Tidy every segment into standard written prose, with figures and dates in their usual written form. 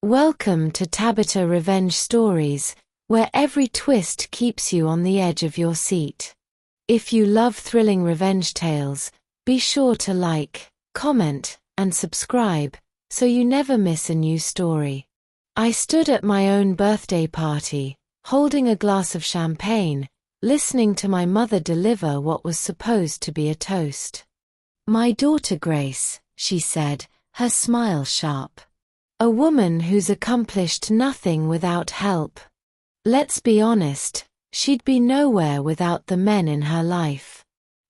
Welcome to Tabitha Revenge Stories, where every twist keeps you on the edge of your seat. If you love thrilling revenge tales, be sure to like, comment, and subscribe, so you never miss a new story. I stood at my own birthday party, holding a glass of champagne, listening to my mother deliver what was supposed to be a toast. "My daughter Grace," she said, her smile sharp. "A woman who's accomplished nothing without help. Let's be honest, she'd be nowhere without the men in her life."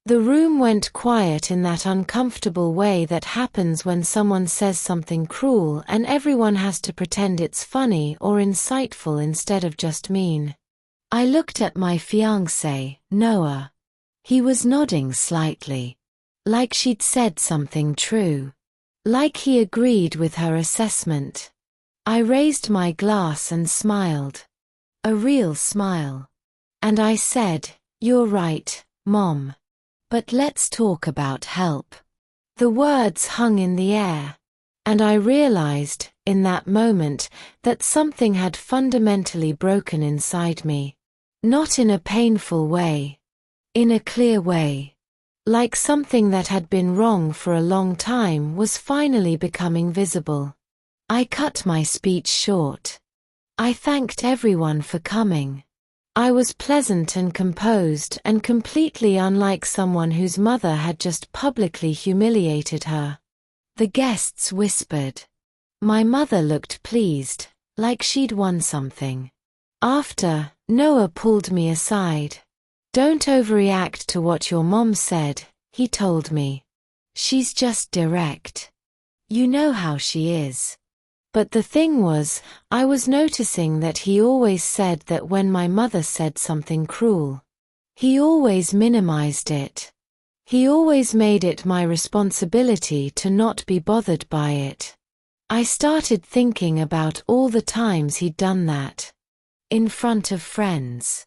The room went quiet in that uncomfortable way that happens when someone says something cruel and everyone has to pretend it's funny or insightful instead of just mean. I looked at my fiancé, Noah. He was nodding slightly. Like she'd said something true. Like he agreed with her assessment. I raised my glass and smiled. A real smile. And I said, "You're right, Mom. But let's talk about help." The words hung in the air. And I realized, in that moment, that something had fundamentally broken inside me. Not in a painful way. In a clear way. Like something that had been wrong for a long time was finally becoming visible. I cut my speech short. I thanked everyone for coming. I was pleasant and composed and completely unlike someone whose mother had just publicly humiliated her. The guests whispered. My mother looked pleased, like she'd won something. After, Noah pulled me aside. "Don't overreact to what your mom said," he told me. "She's just direct. You know how she is." But the thing was, I was noticing that he always said that when my mother said something cruel. He always minimized it. He always made it my responsibility to not be bothered by it. I started thinking about all the times he'd done that. In front of friends.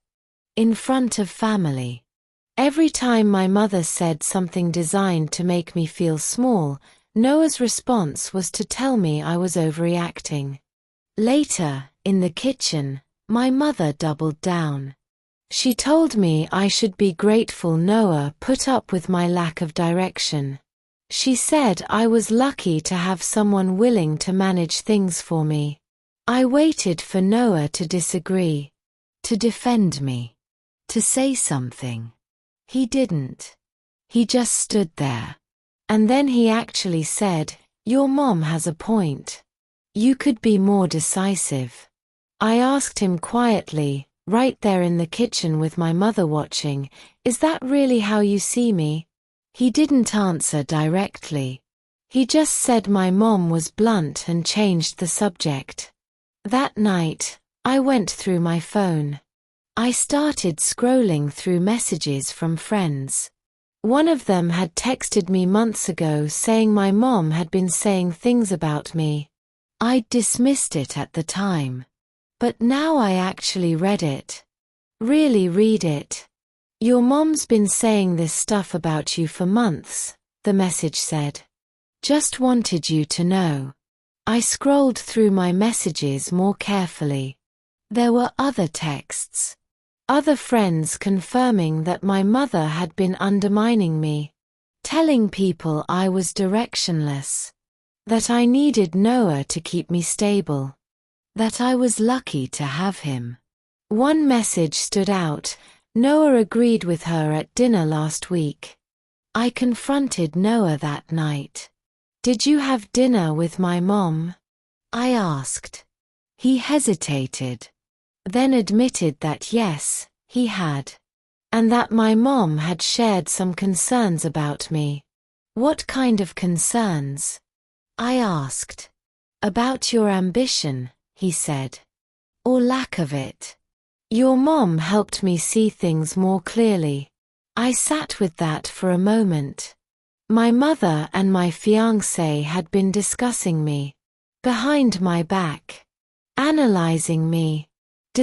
In front of family. Every time my mother said something designed to make me feel small, Noah's response was to tell me I was overreacting. Later, in the kitchen, my mother doubled down. She told me I should be grateful Noah put up with my lack of direction. She said I was lucky to have someone willing to manage things for me. I waited for Noah to disagree. To defend me. To say something. He didn't. He just stood there. And then he actually said, "Your mom has a point. You could be more decisive." I asked him quietly, right there in the kitchen with my mother watching, "Is that really how you see me?" He didn't answer directly. He just said my mom was blunt and changed the subject. That night, I went through my phone. I started scrolling through messages from friends. One of them had texted me months ago saying my mom had been saying things about me. I'd dismissed it at the time. But now I actually read it. Really read it. "Your mom's been saying this stuff about you for months," the message said. "Just wanted you to know." I scrolled through my messages more carefully. There were other texts. Other friends confirming that my mother had been undermining me. Telling people I was directionless. That I needed Noah to keep me stable. That I was lucky to have him. One message stood out. Noah agreed with her at dinner last week. I confronted Noah that night. "Did you have dinner with my mom?" I asked. He hesitated. Then admitted that yes, he had. And that my mom had shared some concerns about me. "What kind of concerns?" I asked. "About your ambition," he said. "Or lack of it. Your mom helped me see things more clearly." I sat with that for a moment. My mother and my fiancé had been discussing me. Behind my back. Analyzing me.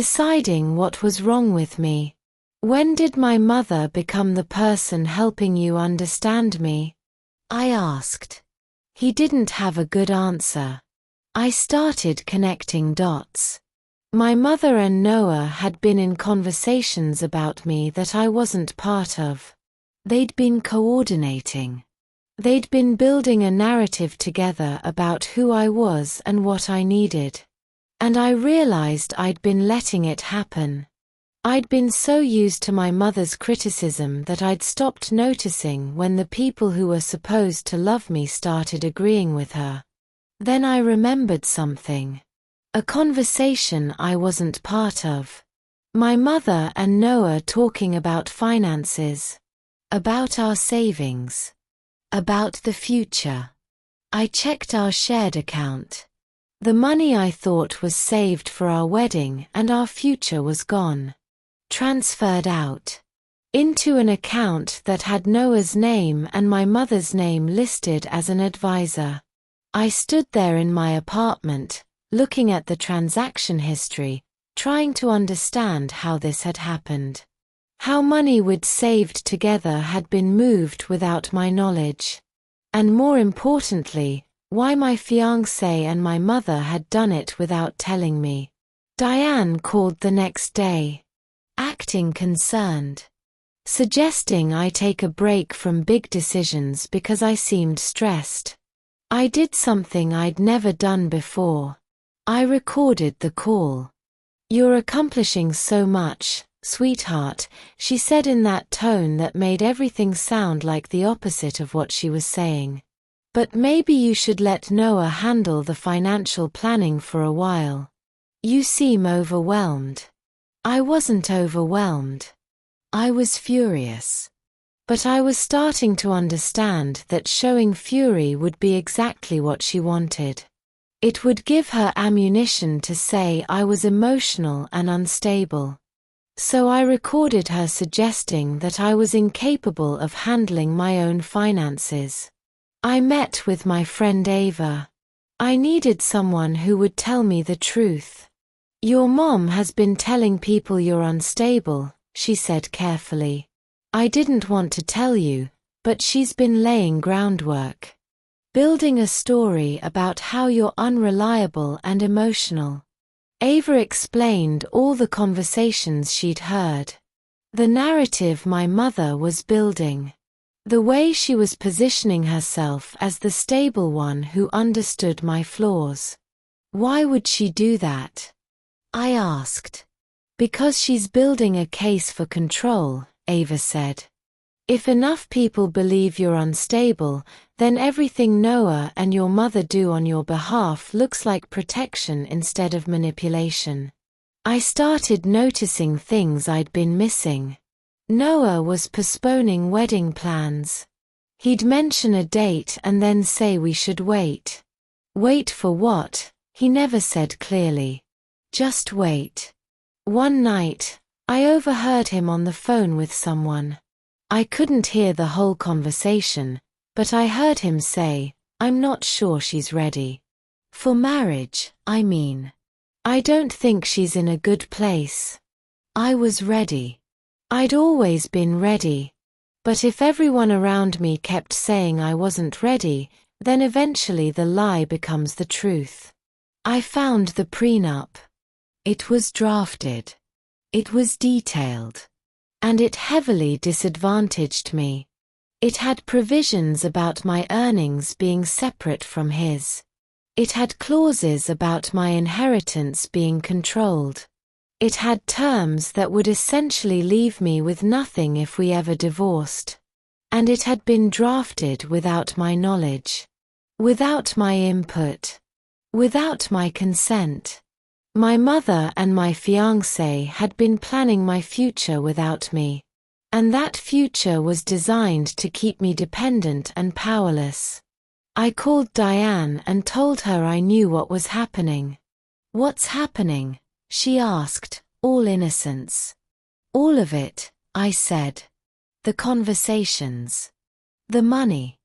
Deciding what was wrong with me. "When did my mother become the person helping you understand me?" I asked. He didn't have a good answer. I started connecting dots. My mother and Noah had been in conversations about me that I wasn't part of. They'd been coordinating. They'd been building a narrative together about who I was and what I needed. And I realized I'd been letting it happen. I'd been so used to my mother's criticism that I'd stopped noticing when the people who were supposed to love me started agreeing with her. Then I remembered something. A conversation I wasn't part of. My mother and Noah talking about finances. About our savings. About the future. I checked our shared account. The money I thought was saved for our wedding and our future was gone. Transferred out. Into an account that had Noah's name and my mother's name listed as an advisor. I stood there in my apartment, looking at the transaction history, trying to understand how this had happened. How money we'd saved together had been moved without my knowledge. And more importantly, why my fiancé and my mother had done it without telling me. Diane called the next day. Acting concerned. Suggesting I take a break from big decisions because I seemed stressed. I did something I'd never done before. I recorded the call. "You're accomplishing so much, sweetheart," she said in that tone that made everything sound like the opposite of what she was saying. "But maybe you should let Noah handle the financial planning for a while. You seem overwhelmed." I wasn't overwhelmed. I was furious. But I was starting to understand that showing fury would be exactly what she wanted. It would give her ammunition to say I was emotional and unstable. So I recorded her suggesting that I was incapable of handling my own finances. I met with my friend Ava. I needed someone who would tell me the truth. "Your mom has been telling people you're unstable," she said carefully. "I didn't want to tell you, but she's been laying groundwork. Building a story about how you're unreliable and emotional." Ava explained all the conversations she'd heard. The narrative my mother was building. The way she was positioning herself as the stable one who understood my flaws. Why would she do that? I asked. "Because she's building a case for control," Ava said. "If enough people believe you're unstable, then everything Noah and your mother do on your behalf looks like protection instead of manipulation." I started noticing things I'd been missing. Noah was postponing wedding plans. He'd mention a date and then say we should wait. Wait for what? He never said clearly. Just wait. One night, I overheard him on the phone with someone. I couldn't hear the whole conversation, but I heard him say, "I'm not sure she's ready. For marriage, I mean. I don't think she's in a good place." I was ready. I'd always been ready. But if everyone around me kept saying I wasn't ready, then eventually the lie becomes the truth. I found the prenup. It was drafted. It was detailed. And it heavily disadvantaged me. It had provisions about my earnings being separate from his. It had clauses about my inheritance being controlled. It had terms that would essentially leave me with nothing if we ever divorced. And it had been drafted without my knowledge. Without my input. Without my consent. My mother and my fiancé had been planning my future without me. And that future was designed to keep me dependent and powerless. I called Diane and told her I knew what was happening. "What's happening?" she asked, all innocence. "All of it," I said. "The conversations. The money.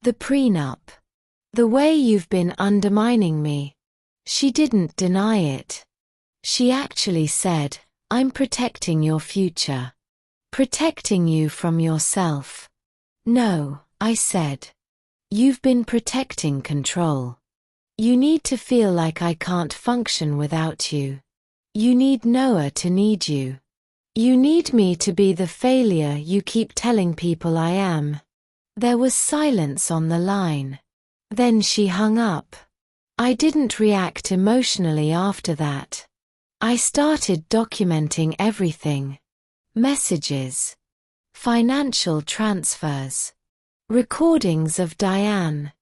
The prenup. The way you've been undermining me." She didn't deny it. She actually said, "I'm protecting your future. Protecting you from yourself." "No," I said. "You've been protecting control. You need to feel like I can't function without you. You need Noah to need you. You need me to be the failure you keep telling people I am." There was silence on the line. Then she hung up. I didn't react emotionally after that. I started documenting everything. Messages. Financial transfers. Recordings of Diane.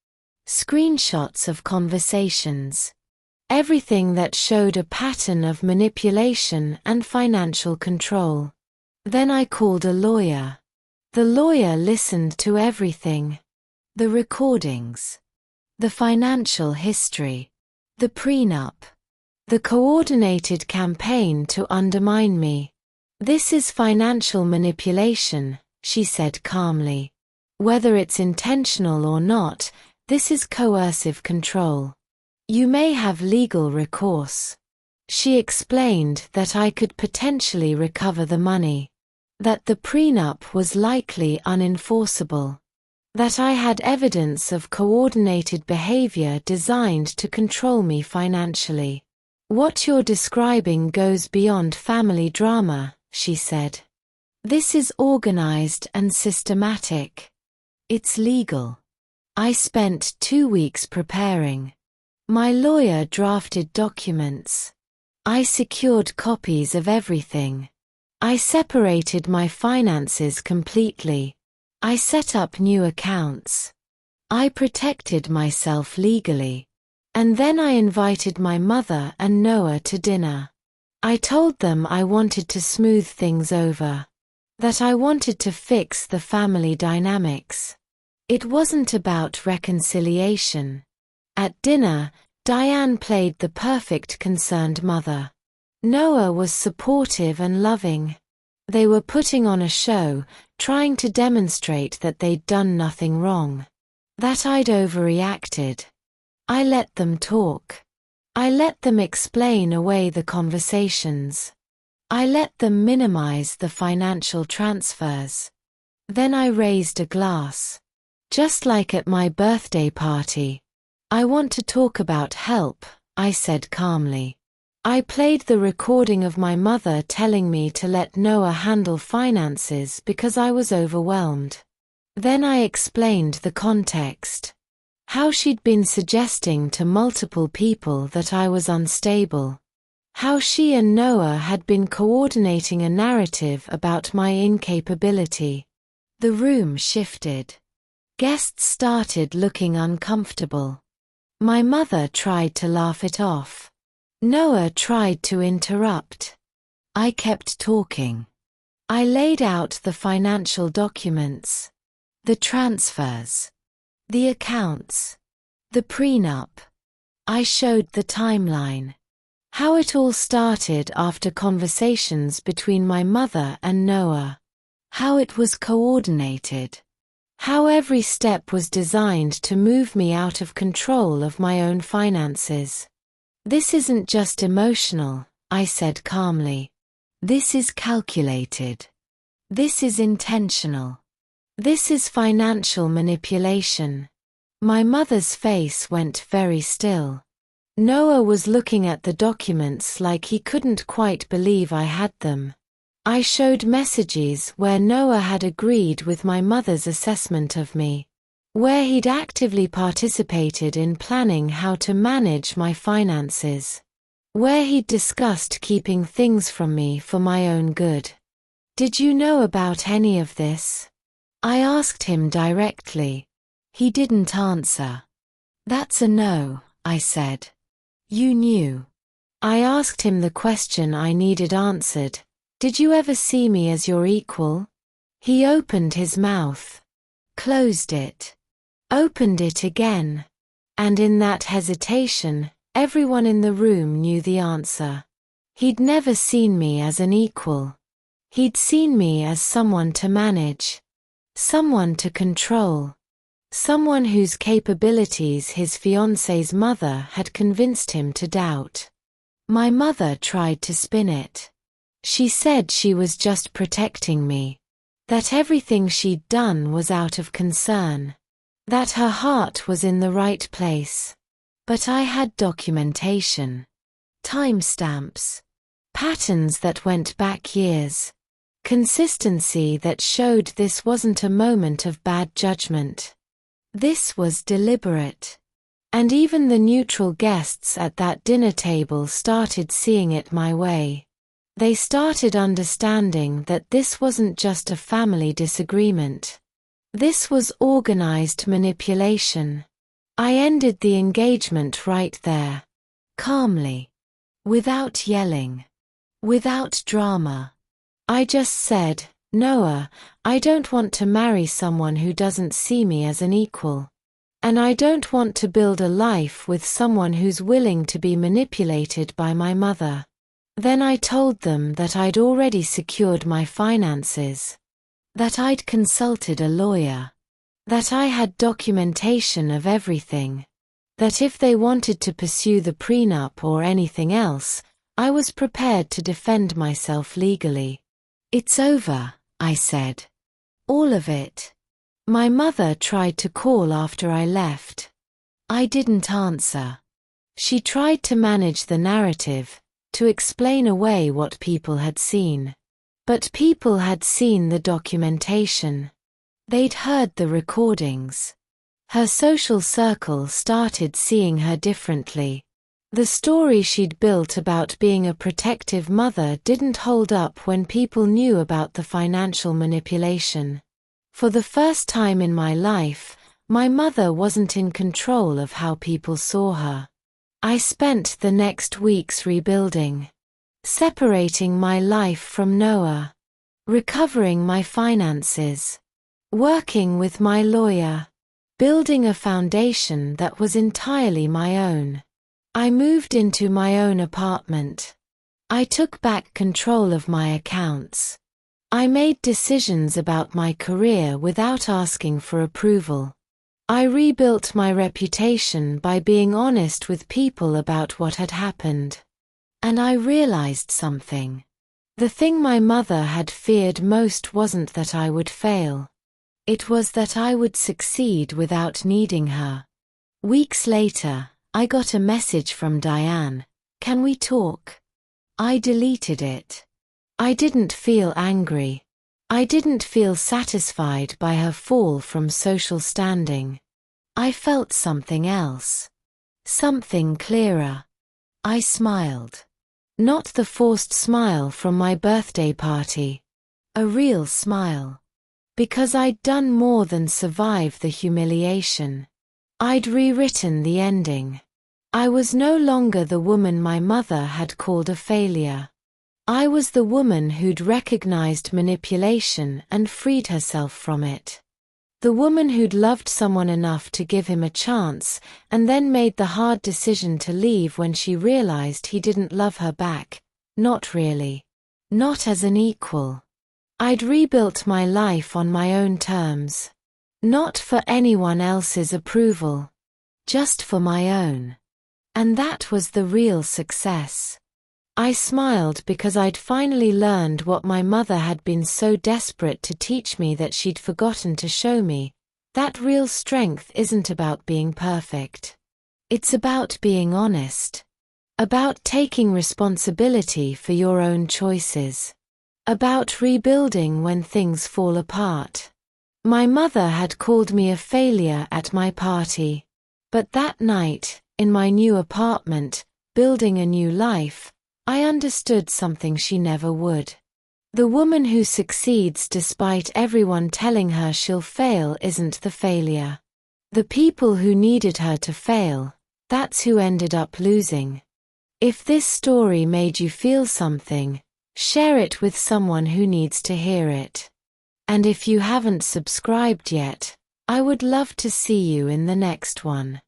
Screenshots of conversations. Everything that showed a pattern of manipulation and financial control. Then I called a lawyer. The lawyer listened to everything. The recordings. The financial history. The prenup. The coordinated campaign to undermine me. "This is financial manipulation," she said calmly. "Whether it's intentional or not, this is coercive control. You may have legal recourse." She explained that I could potentially recover the money. That the prenup was likely unenforceable. That I had evidence of coordinated behavior designed to control me financially. "What you're describing goes beyond family drama," she said. "This is organized and systematic. It's legal." I spent 2 weeks preparing. My lawyer drafted documents. I secured copies of everything. I separated my finances completely. I set up new accounts. I protected myself legally. And then I invited my mother and Noah to dinner. I told them I wanted to smooth things over. That I wanted to fix the family dynamics. It wasn't about reconciliation. At dinner, Diane played the perfect concerned mother. Noah was supportive and loving. They were putting on a show, trying to demonstrate that they'd done nothing wrong. That I'd overreacted. I let them talk. I let them explain away the conversations. I let them minimize the financial transfers. Then I raised a glass. Just like at my birthday party. "I want to talk about help," I said calmly. I played the recording of my mother telling me to let Noah handle finances because I was overwhelmed. Then I explained the context. How she'd been suggesting to multiple people that I was unstable. How she and Noah had been coordinating a narrative about my incapability. The room shifted. Guests started looking uncomfortable. My mother tried to laugh it off. Noah tried to interrupt. I kept talking. I laid out the financial documents. The transfers. The accounts. The prenup. I showed the timeline. How it all started after conversations between my mother and Noah. How it was coordinated. How every step was designed to move me out of control of my own finances. "This isn't just emotional," I said calmly. "This is calculated. This is intentional. This is financial manipulation." My mother's face went very still. Noah was looking at the documents like he couldn't quite believe I had them. I showed messages where Noah had agreed with my mother's assessment of me, where he'd actively participated in planning how to manage my finances, where he'd discussed keeping things from me for my own good. "Did you know about any of this?" I asked him directly. He didn't answer. "That's a no," I said. "You knew." I asked him the question I needed answered. "Did you ever see me as your equal?" He opened his mouth, closed it, opened it again, and in that hesitation, everyone in the room knew the answer. He'd never seen me as an equal. He'd seen me as someone to manage, someone to control, someone whose capabilities his fiancé's mother had convinced him to doubt. My mother tried to spin it. She said she was just protecting me, that everything she'd done was out of concern, that her heart was in the right place. But I had documentation. Timestamps. Patterns that went back years. Consistency that showed this wasn't a moment of bad judgment. This was deliberate. And even the neutral guests at that dinner table started seeing it my way. They started understanding that this wasn't just a family disagreement. This was organized manipulation. I ended the engagement right there. Calmly. Without yelling. Without drama. I just said, "Noah, I don't want to marry someone who doesn't see me as an equal. And I don't want to build a life with someone who's willing to be manipulated by my mother." Then I told them that I'd already secured my finances. That I'd consulted a lawyer. That I had documentation of everything. That if they wanted to pursue the prenup or anything else, I was prepared to defend myself legally. "It's over," I said. "All of it." My mother tried to call after I left. I didn't answer. She tried to manage the narrative, to explain away what people had seen. But people had seen the documentation. They'd heard the recordings. Her social circle started seeing her differently. The story she'd built about being a protective mother didn't hold up when people knew about the financial manipulation. For the first time in my life, my mother wasn't in control of how people saw her. I spent the next weeks rebuilding. Separating my life from Noah. Recovering my finances. Working with my lawyer. Building a foundation that was entirely my own. I moved into my own apartment. I took back control of my accounts. I made decisions about my career without asking for approval. I rebuilt my reputation by being honest with people about what had happened. And I realized something. The thing my mother had feared most wasn't that I would fail. It was that I would succeed without needing her. Weeks later, I got a message from Diane. "Can we talk?" I deleted it. I didn't feel angry. I didn't feel satisfied by her fall from social standing. I felt something else. Something clearer. I smiled. Not the forced smile from my birthday party. A real smile. Because I'd done more than survive the humiliation. I'd rewritten the ending. I was no longer the woman my mother had called a failure. I was the woman who'd recognized manipulation and freed herself from it. The woman who'd loved someone enough to give him a chance, and then made the hard decision to leave when she realized he didn't love her back. Not really. Not as an equal. I'd rebuilt my life on my own terms. Not for anyone else's approval. Just for my own. And that was the real success. I smiled because I'd finally learned what my mother had been so desperate to teach me that she'd forgotten to show me, that real strength isn't about being perfect. It's about being honest. About taking responsibility for your own choices. About rebuilding when things fall apart. My mother had called me a failure at my party. But that night, in my new apartment, building a new life, I understood something she never would. The woman who succeeds despite everyone telling her she'll fail isn't the failure. The people who needed her to fail, that's who ended up losing. If this story made you feel something, share it with someone who needs to hear it. And if you haven't subscribed yet, I would love to see you in the next one.